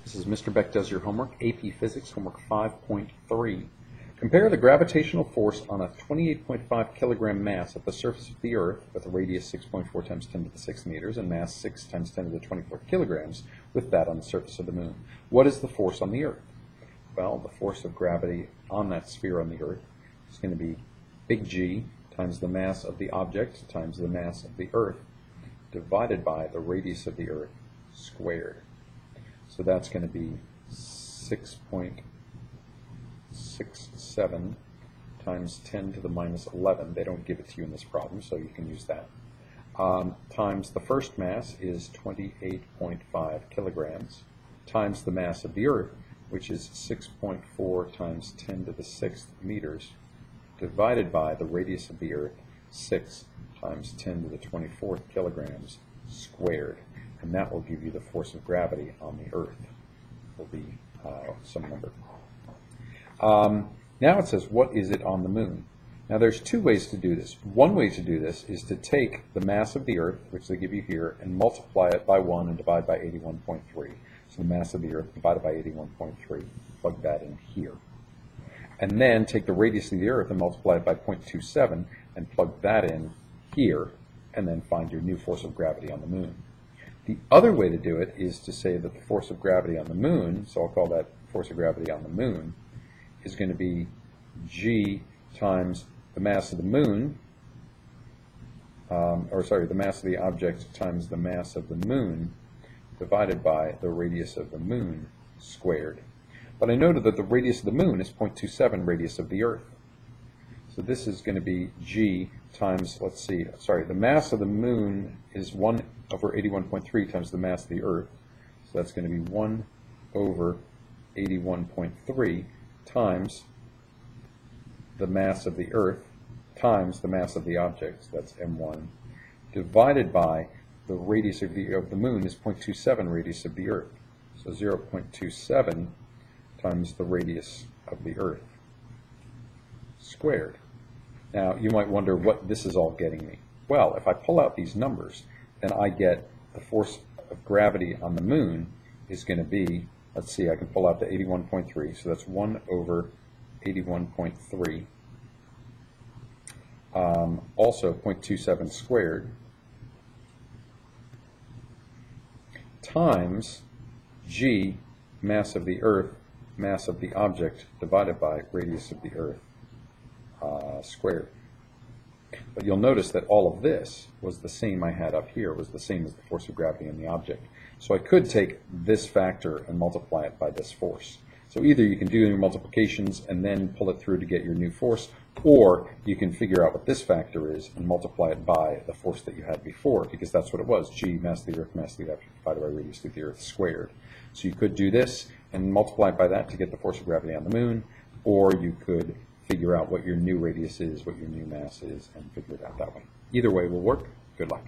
This is Mr. Beck Does Your Homework, AP Physics, Homework 5.3. Compare the gravitational force on a 28.5 kilogram mass at the surface of the Earth with a radius 6.4 times 10 to the 6 meters and mass 6 times 10 to the 24 kilograms with that on the surface of the Moon. What is the force on the Earth? Well, the force of gravity on that sphere on the Earth is going to be big G times the mass of the object times the mass of the Earth divided by the radius of the Earth squared. So that's going to be 6.67 times 10 to the minus 11. They don't give it to you in this problem, so you can use that. Times the first mass is 28.5 kilograms, times the mass of the Earth, which is 6.4 times 10 to the 6th meters, divided by the radius of the Earth, 6 times 10 to the 24th kilograms squared. And that will give you the force of gravity on the Earth. Will be some number. Now it says, what is it on the Moon? Now there's two ways to do this. One way to do this is to take the mass of the Earth, which they give you here, and multiply it by 1 and divide by 81.3. So the mass of the Earth divided by 81.3. Plug that in here. And then take the radius of the Earth and multiply it by 0.27 and plug that in here, and then find your new force of gravity on the Moon. The other way to do it is to say that the force of gravity on the Moon, so I'll call that force of gravity on the Moon, is going to be G times the mass of the Moon, the mass of the object times the mass of the Moon divided by the radius of the Moon squared. But I noted that the radius of the Moon is 0.27 radius of the Earth. So this is going to be G times, the mass of the Moon is 1 over 81.3 times the mass of the Earth. So that's going to be 1 over 81.3 times the mass of the Earth times the mass of the object, so that's m1, divided by the radius of the Moon is 0.27 radius of the Earth. So 0.27 times the radius of the Earth squared. Now, you might wonder what this is all getting me. Well, if I pull out these numbers, then I get the force of gravity on the Moon is going to be, let's see, I can pull out the 81.3, so that's 1 over 81.3, also 0.27 squared, times G, mass of the Earth, mass of the object, divided by radius of the Earth squared. But you'll notice that all of this was the same I had up here, was the same as the force of gravity in the object. So I could take this factor and multiply it by this force. So either you can do your multiplications and then pull it through to get your new force, or you can figure out what this factor is and multiply it by the force that you had before, because that's what it was, G, mass of the Earth, mass of the object, divided by radius of the Earth squared. So you could do this and multiply it by that to get the force of gravity on the Moon, or you could figure out what your new radius is, what your new mass is, and figure it out that way. Either way will work. Good luck.